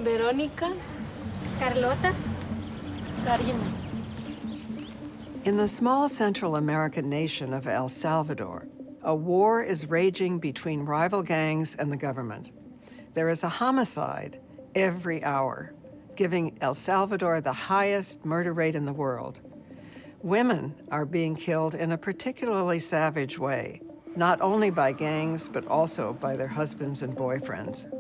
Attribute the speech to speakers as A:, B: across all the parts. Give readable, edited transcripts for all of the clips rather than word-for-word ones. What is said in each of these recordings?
A: Verónica.
B: Carlota.
A: Karina.
C: In the small Central American nation of El Salvador, a war is raging between rival gangs and the government. There is a homicide every hour, giving El Salvador the highest murder rate in the world. Women are being killed in a particularly savage way, not only by gangs, but also by their husbands and boyfriends.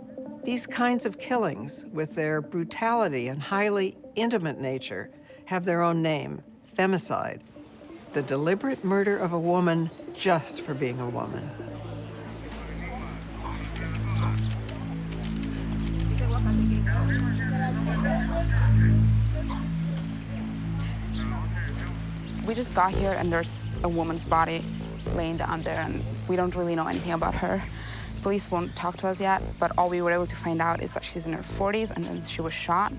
C: These kinds of killings, with their brutality and highly intimate nature, have their own name: femicide, the deliberate murder of a woman just for being a woman.
D: We just got here and there's a woman's body laying down there and we don't really know anything about her. Police won't talk to us yet, but all we were able to find out is that she's in her 40s and then she was shot.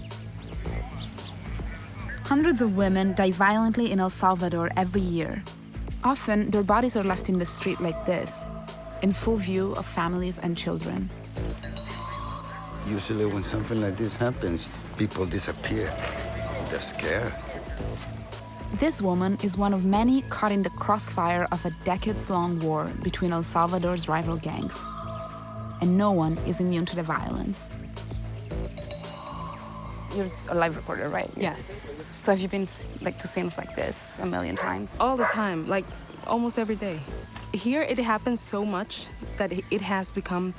E: Hundreds of women die violently in El Salvador every year.
D: Often, their bodies are left in the street like this, in full view of families and children.
F: Usually when something like this happens, people disappear. They're scared.
E: This woman is one of many caught in the crossfire of a decades-long war between El Salvador's rival gangs. And no one is immune to the violence.
D: You're a live reporter, right?
A: Yes.
D: So have you been to scenes like this a million times?
A: All the time, like almost every day. Here it happens so much that it has become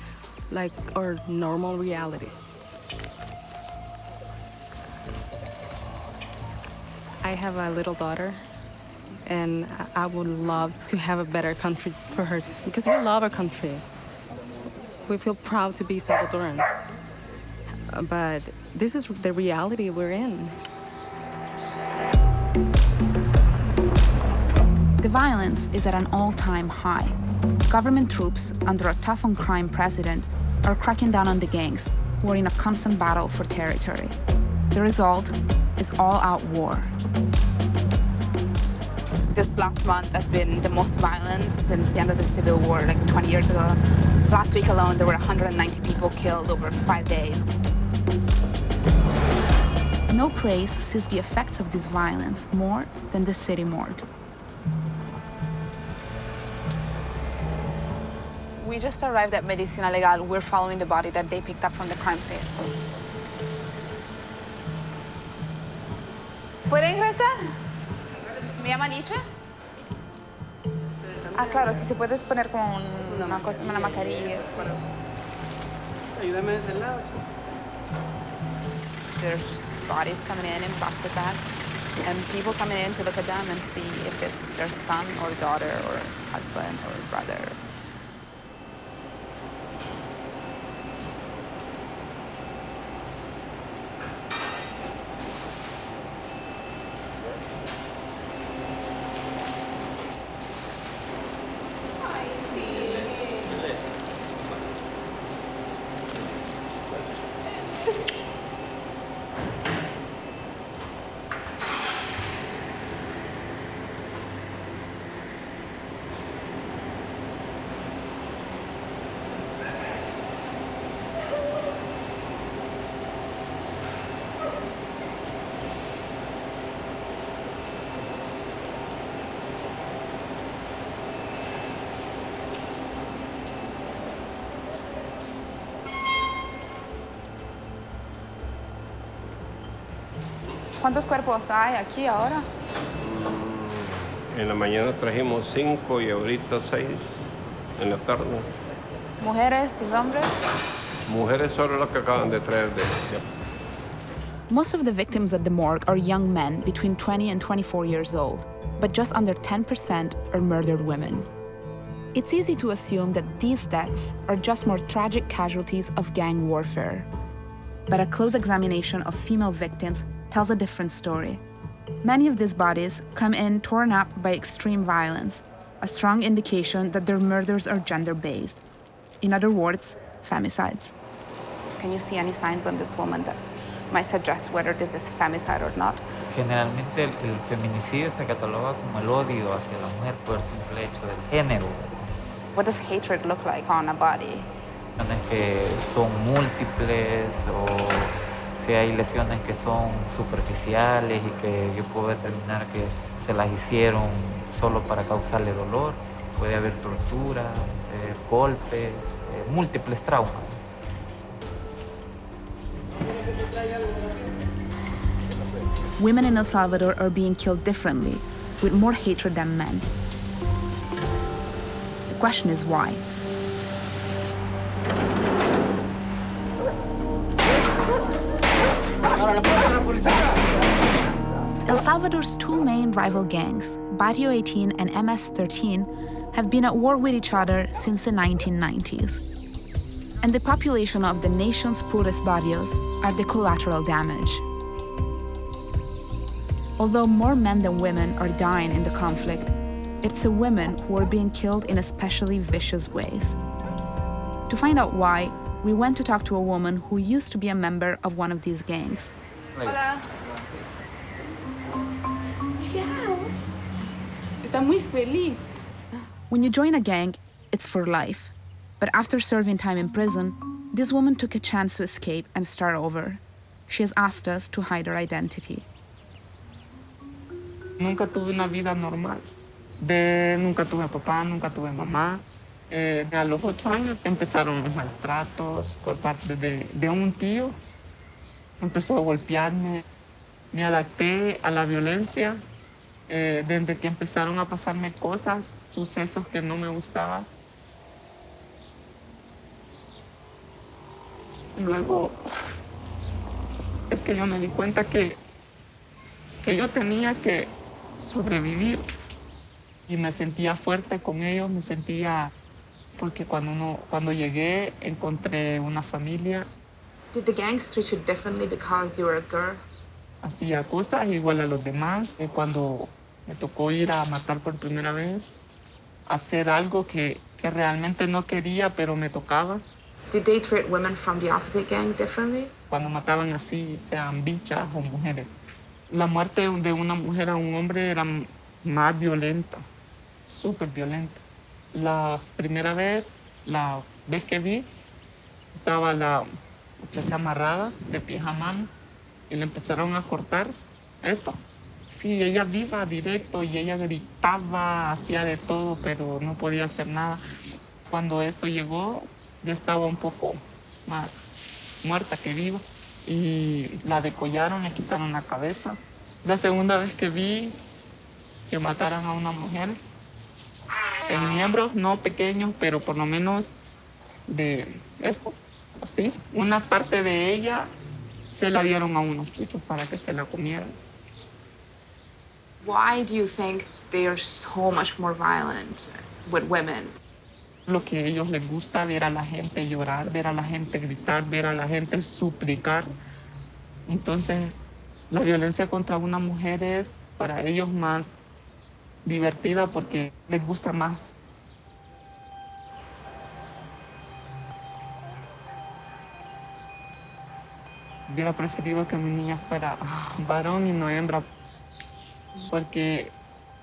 A: like our normal reality. I have a little daughter, and I would love to have a better country for her because we love our country. We feel proud to be Salvadorans. But this is the reality we're in.
E: The violence is at an all-time high. Government troops, under a tough-on-crime president, are cracking down on the gangs, who are in a constant battle for territory. The result is all-out war.
D: This last month has been the most violent since the end of the Civil War, like 20 years ago. Last week alone, there were 190 people killed over 5 days.
E: No place sees the effects of this violence more than the city morgue.
D: We just arrived at Medicina Legal. We're following the body that they picked up from the crime scene. ¿Puede ingresar? ¿Me llama Nietzsche? Ah, claro, si se puedes poner como una mascarilla.
G: Ayúdame de ese lado.
D: There's just bodies coming in plastic bags, and people coming in to look at them and see if it's their son or daughter or husband or brother. ¿Cuántos cuerpos hay aquí ahora?
H: En la mañana trajimos 5 y ahorita 6 en la tarde.
D: ¿Mujeres y hombres?
H: Mujeres solo las que acaban de traer de ella.
E: Most of the victims at the morgue are young men between 20 and 24 years old, but just under 10% are murdered women. It's easy to assume that these deaths are just more tragic casualties of gang warfare. But a close examination of female victims tells a different story. Many of these bodies come in torn up by extreme violence, a strong indication that their murders are gender-based. In other words, femicides.
D: Can you see any signs on this woman that might suggest whether this is femicide or not?
I: Generalmente el feminicidio se cataloga como el odio hacia la mujer por el simple hecho del género.
D: What does hatred look like on a body?
I: Que son múltiples o si hay lesiones que son superficiales y que yo puedo determinar que se las hicieron solo para causarle dolor. Puede haber tortura, golpes, múltiples traumas.
E: Women in El Salvador are being killed differently, with more hatred than men. The question is why? El Salvador's two main rival gangs, Barrio 18 and MS-13, have been at war with each other since the 1990s. And the population of the nation's poorest barrios are the collateral damage. Although more men than women are dying in the conflict, it's the women who are being killed in especially vicious ways. To find out why, we went to talk to a woman who used to be a member of one of these gangs.
D: Hola. Ciao. Está muy feliz.
E: When you join a gang, it's for life. But after serving time in prison, this woman took a chance to escape and start over. She has asked us to hide her identity.
B: Nunca tuve una vida normal. Nunca tuve papá, nunca tuve mamá. A los 8 años empezaron los maltratos por parte de un tío. Empezó a golpearme. Me adapté a la violencia desde que empezaron a pasarme cosas, sucesos que no me gustaban. Luego es que yo me di cuenta que yo tenía que sobrevivir y me sentía fuerte con ellos, me sentía, porque cuando llegué encontré una familia.
D: Did the gangs treat you differently because you were a girl?
B: Hacía cosas igual a los demás. Cuando me tocó ir a matar por primera vez, hacer algo que realmente no quería, pero me tocaba.
D: Did they treat women from the opposite gang differently?
B: Cuando mataban así, sean bichas o mujeres. La muerte de una mujer a un hombre era más violenta, súper violenta. La primera vez, la vez que vi, estaba la muchacha amarrada de pies a mano y le empezaron a cortar esto. Sí, ella viva directo y ella gritaba, hacía de todo, pero no podía hacer nada. Cuando esto llegó, ya estaba un poco más muerta que viva. Y la decollaron, le quitaron la cabeza. La segunda vez que vi que mataron a una mujer, en miembros no pequeños, pero por lo menos de esto, así. Una parte de ella se la dieron a unos chuchos para que se la comieran.
D: Why do you think they are so much more violent with women?
B: Lo que a ellos les gusta, ver a la gente llorar, ver a la gente gritar, ver a la gente suplicar. Entonces, la violencia contra una mujer es para ellos más divertida porque les gusta más. Hubiera preferido que mi niña fuera varón y no hembra, porque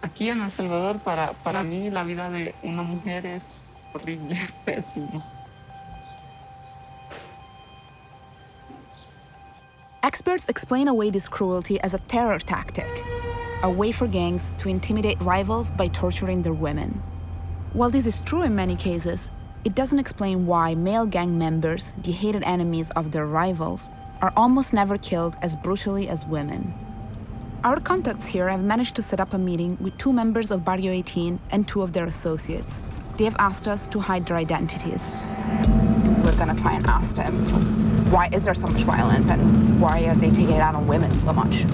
B: aquí en El Salvador, para mí, la vida de una mujer es horrible, pésimo.
E: Experts explain away this cruelty as a terror tactic, a way for gangs to intimidate rivals by torturing their women. While this is true in many cases, it doesn't explain why male gang members, the hated enemies of their rivals, are almost never killed as brutally as women. Our contacts here have managed to set up a meeting with 2 members of Barrio 18 and 2 of their associates. They have asked us to hide their identities.
D: We're gonna try and ask them, why is there so much violence and why are they taking it out on women so much?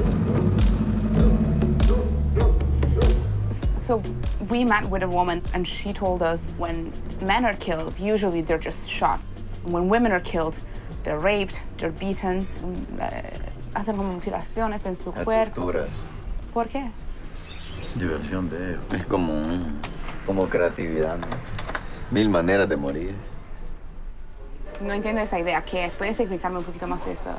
D: So we met with a woman and she told us when men are killed, usually they're just shot. When women are killed, they're raped, they're beaten, hacen como mutilaciones en su cuerpo.
G: Torturas.
D: ¿Por qué?
G: Diversión de ellos. Es como creatividad, ¿no? 1000 maneras de morir.
D: No entiendo esa idea. ¿Qué es? ¿Puedes explicarme un poquito más eso?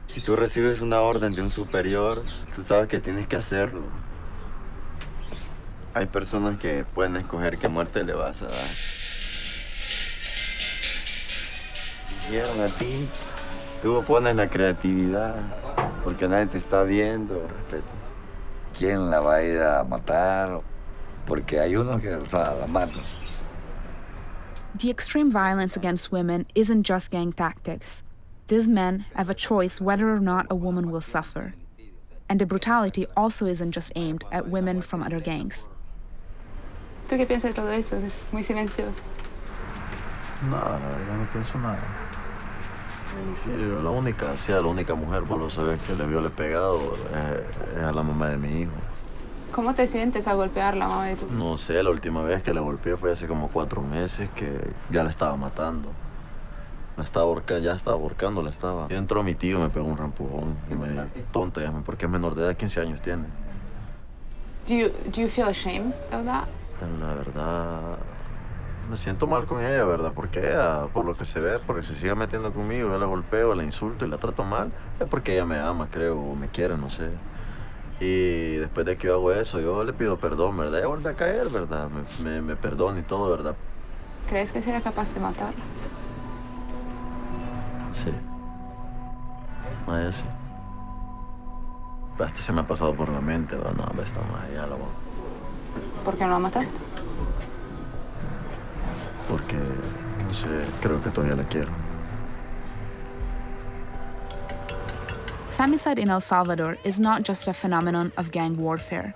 G: Si tú recibes una orden de un superior, tú sabes que tienes que hacerlo. Hay personas que pueden escoger qué muerte le vas a dar. Dijeron a ti, Tú pones la creatividad, porque nadie te está viendo. Respeto. ¿Quién la va a ir a matar? Porque hay unos que la matan.
E: The extreme violence against women isn't just gang tactics. These men have a choice whether or not a woman will suffer. And the brutality also isn't just aimed at women from other gangs.
D: ¿Tú qué piensas de todo eso? Es muy silencioso.
J: No, la verdad no pienso nada. Sí, yo la única mujer, por lo saber que le vio pegado es a la mamá de mi hijo.
D: ¿Cómo te sientes a golpear a la mamá de tu hijo?
J: No sé, la última vez que la golpeé fue hace como 4 meses que ya la estaba matando. La estaba ahorcando, ya estaba ahorcando, la estaba. Y entró mi tío, me pegó un rampujón y me dijo, tonta, porque es menor de edad, 15 años tiene.
D: Do you feel ashamed of that?
J: La verdad, me siento mal con ella, ¿verdad? Porque ella, por lo que se ve, porque se sigue metiendo conmigo, yo la golpeo, la insulto y la trato mal, es porque ella me ama, creo, o me quiere, no sé. Y después de que yo hago eso, yo le pido perdón, ¿verdad? Ella vuelve a caer, ¿verdad? Me perdona y todo, ¿verdad?
D: ¿Crees que será capaz de matarla?
J: Sí. A ella sí. Hasta se me ha pasado por la mente, ¿verdad? No, está más allá la voz.
D: ¿Por qué no la mataste?
J: Porque, no sé, creo que todavía la quiero.
E: Femicide in El Salvador is not just a phenomenon of gang warfare.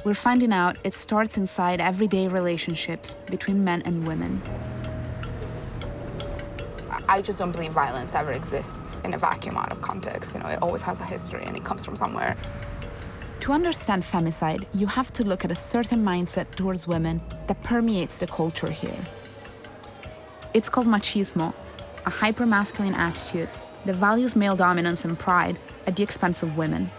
E: We're finding out it starts inside everyday relationships between men and women.
D: I just don't believe violence ever exists in a vacuum out of context. You know, it always has a history and it comes from somewhere.
E: To understand femicide, you have to look at a certain mindset towards women that permeates the culture here. It's called machismo, a hyper-masculine attitude that values male dominance and pride at the expense of women.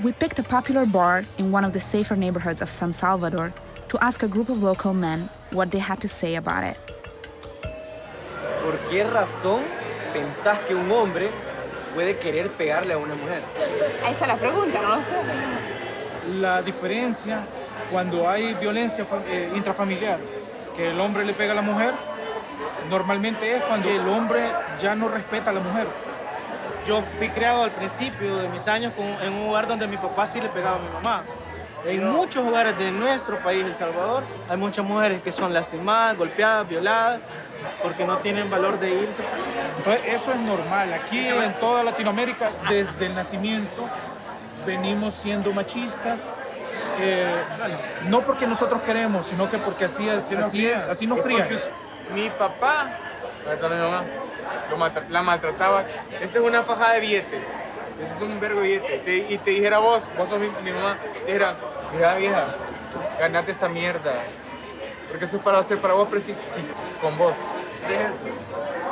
E: We picked a popular bar in one of the safer neighborhoods of San Salvador to ask a group of local men what they had to say about it.
K: ¿Por qué razón pensás que un hombre puede querer pegarle a una mujer?
D: Esa es la pregunta, no lo sé.
L: La diferencia cuando hay violencia intrafamiliar, que el hombre le pega a la mujer, normalmente es cuando el hombre ya no respeta a la mujer.
M: Yo fui criado al principio de mis años en un hogar donde mi papá sí le pegaba a mi mamá. En muchos hogares de nuestro país, El Salvador, hay muchas mujeres que son lastimadas, golpeadas, violadas, porque no tienen valor de irse.
L: Entonces, eso es normal. Aquí en toda Latinoamérica, desde el nacimiento, venimos siendo machistas. No porque nosotros queremos, sino que porque así nos crían.
K: Mi papá, mi mamá, la maltrataba. Esa es una fajada de billete. Ese es un vergo de billete. Y te dijera vos sos mi mamá, te dijera, mira vieja, ganate esa mierda. Porque eso es para hacer para vos, pero sí, con vos. ¿Entendés eso?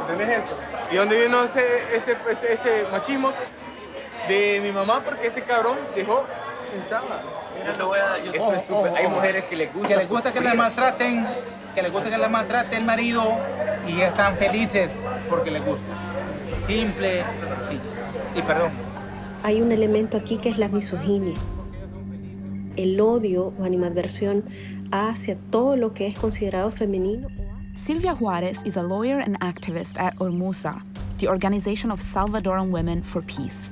K: ¿Entendés eso? ¿Y dónde vino ese machismo? De mi mamá, porque ese cabrón dejó que estaba. Eso es súper. Hay mujeres que les gusta
N: que las maltraten, el marido y están felices porque les gusta. Simple, sí. Y perdón.
O: Hay un elemento aquí que es la misoginia. El odio o animadversión hacia todo lo que es considerado femenino.
E: Silvia Juarez is a lawyer and activist at Ormusa, the Organization of Salvadoran Women for Peace.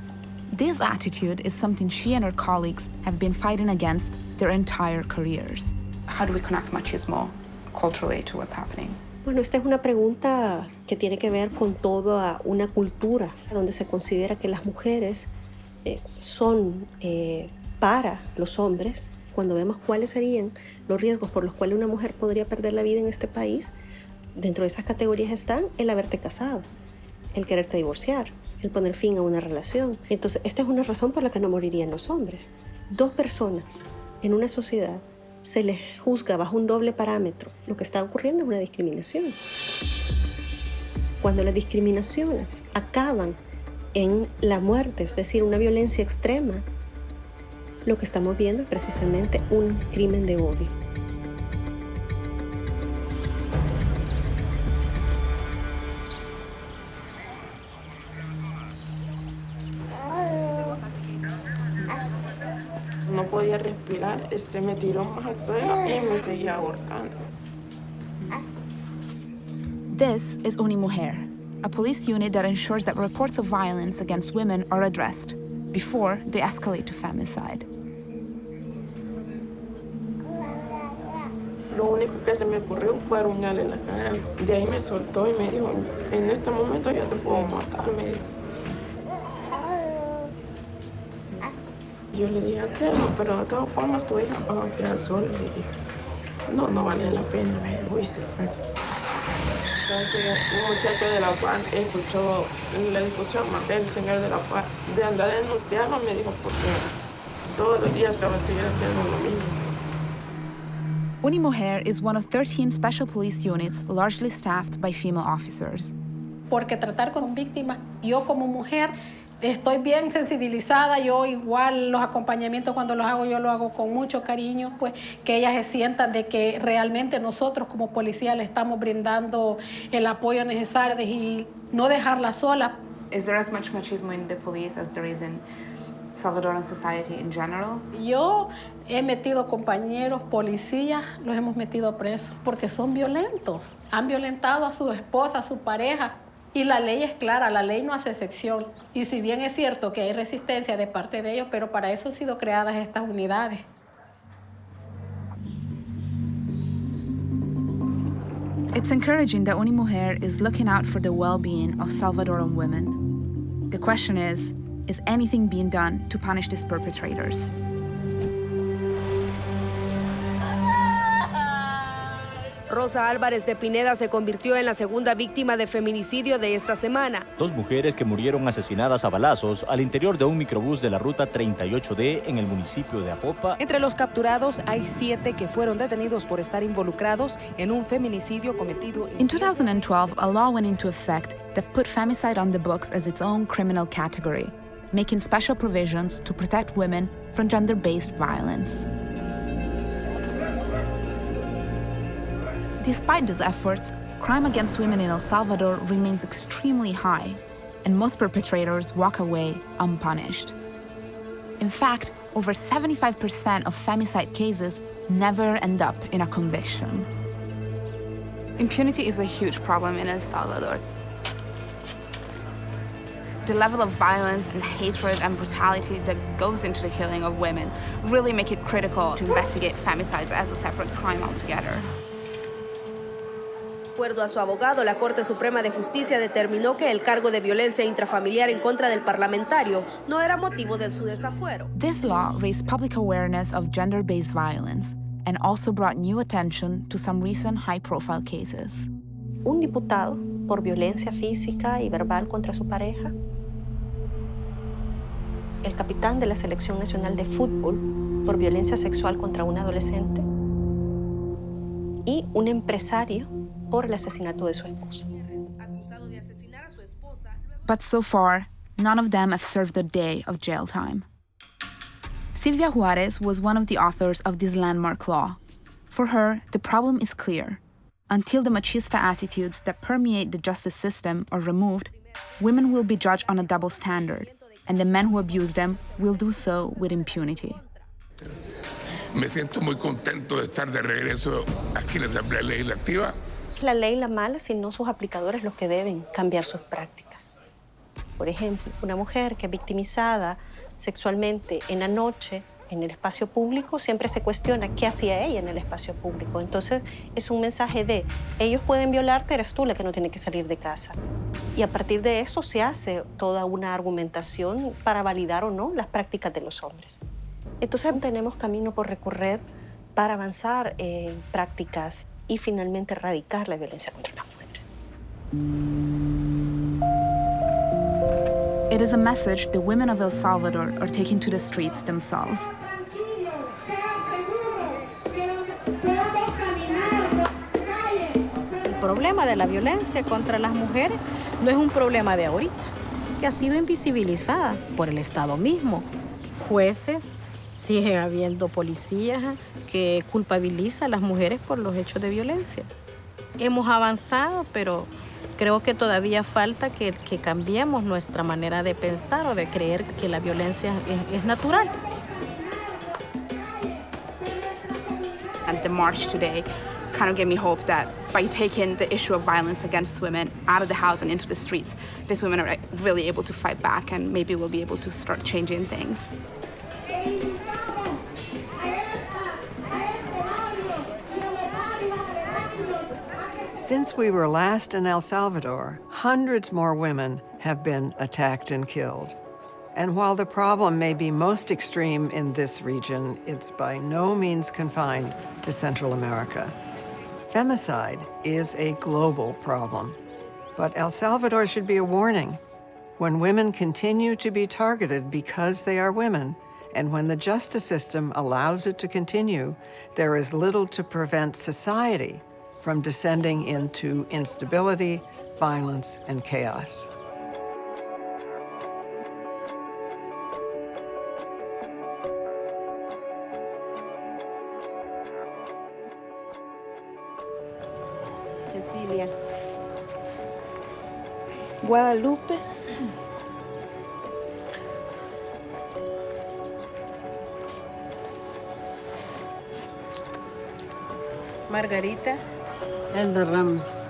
E: This attitude is something she and her colleagues have been fighting against their entire careers.
D: How do we connect machismo culturally to what's happening?
O: Bueno, esta es una pregunta que tiene que ver con toda una cultura donde se considera que las mujeres son para los hombres. Cuando vemos cuáles serían los riesgos por los cuales una mujer podría perder la vida en este país, dentro de esas categorías están el haberte casado, el quererte divorciar, el poner fin a una relación. Entonces, esta es una razón por la que no morirían los hombres. 2 personas en una sociedad se les juzga bajo un doble parámetro. Lo que está ocurriendo es una discriminación. Cuando las discriminaciones acaban en la muerte, es decir, una violencia extrema, lo que estamos viendo es precisamente un crimen de odio.
P: No podía respirar, me tiró más al suelo y me seguía ahorcando.
E: This is Uni Mujer, a police unit that ensures that reports of violence against women are addressed before they escalate to femicide.
P: Lo único que se me ocurrió fue arruinarle en la cara. De ahí me soltó y me dijo, en este momento yo te puedo matar, me dijo. Yo le dije, hacerlo, pero de todas formas tu hija va a quedar sola. Le dije, no valía la pena, me dijo, y se fue. Entonces, un muchacho de la UAN escuchó la discusión más del señor de la UAN de andar a denunciarlo, me dijo, porque todos los días estaba siguiendo haciendo lo mismo.
E: Unimujer is one of 13 special police units largely staffed by female officers.
Q: Porque tratar con víctimas, yo como mujer estoy bien sensibilizada, yo igual los acompañamientos cuando los hago, yo lo hago con mucho cariño, pues que ellas se sientan de que realmente nosotros como policía le estamos brindando el apoyo necesario y no dejarlas solas.
D: Is there as much machismo in the police as there is in Salvadoran society in general?
Q: Yo he metido compañeros policías, los hemos metido presos porque son violentos. Han violentado a su esposa, a su pareja. Y la ley es clara, la ley no hace excepción. Y si bien es cierto que hay resistencia de parte de ellos, pero para eso han sido creadas estas unidades.
E: It's encouraging that Unimujer is looking out for the well-being of Salvadoran women. The question is anything being done to punish these perpetrators?
R: Rosa Álvarez de Pineda se convirtió en la segunda víctima de feminicidio de esta semana.
S: 2 mujeres que murieron asesinadas a balazos al interior de un microbús de la ruta 38D en el municipio de Apopa.
R: Entre los capturados hay 7 que fueron detenidos por estar involucrados en un feminicidio cometido
E: In 2012, a law went into effect that put femicide on the books as its own criminal category, making special provisions to protect women from gender-based violence. Despite these efforts, crime against women in El Salvador remains extremely high, and most perpetrators walk away unpunished. In fact, over 75% of femicide cases never end up in a conviction.
D: Impunity is a huge problem in El Salvador. The level of violence and hatred and brutality that goes into the killing of women really make it critical to investigate femicides as a separate crime altogether.
R: De acuerdo a su abogado, la Corte Suprema de Justicia determinó que el cargo de violencia intrafamiliar en contra del parlamentario no era motivo de su desafuero.
E: This law raised public awareness of gender-based violence and also brought new attention to some recent high-profile cases.
O: Un diputado por violencia física y verbal contra su pareja, el capitán de la Selección Nacional de Fútbol por violencia sexual contra un adolescente y un empresario por el asesinato de su esposa.
E: But so far, none of them have served a day of jail time. Silvia Juarez was one of the authors of this landmark law. For her, the problem is clear. Until the machista attitudes that permeate the justice system are removed, women will be judged on a double standard, and the men who abuse them will do so with impunity.
T: Me siento muy contento de estar de regreso aquí en la Asamblea Legislativa.
O: La ley la mala, sino sus aplicadores los que deben cambiar sus prácticas. Por ejemplo, una mujer que es victimizada sexualmente en la noche, en el espacio público, siempre se cuestiona qué hacía ella en el espacio público. Entonces, es un mensaje de, ellos pueden violarte, eres tú la que no tiene que salir de casa. Y a partir de eso se hace toda una argumentación para validar o no las prácticas de los hombres. Entonces, tenemos camino por recorrer para avanzar en prácticas y finalmente erradicar la violencia contra las mujeres.
E: It is a message the women of El Salvador are taking to the streets themselves.
U: El problema de la violencia contra las mujeres no es un problema de ahorita, que ha sido invisibilizada por el Estado mismo. Jueces, sigue habiendo policías que culpabilizan a las mujeres por los hechos de violencia. Hemos avanzado, pero creo que todavía falta que cambiemos nuestra manera de pensar o de creer que la violencia es natural.
D: At the march today, kind of gave me hope that by taking the issue of violence against women out of the house and into the streets, these women are really able to fight back, and maybe we'll be able to start changing things.
C: Since we were last in El Salvador, hundreds more women have been attacked and killed. And while the problem may be most extreme in this region, it's by no means confined to Central America. Femicide is a global problem. But El Salvador should be a warning. When women continue to be targeted because they are women, and when the justice system allows it to continue, there is little to prevent society from descending into instability, violence, and chaos.
V: Cecilia. Guadalupe. Margarita.
W: Elda Ramos.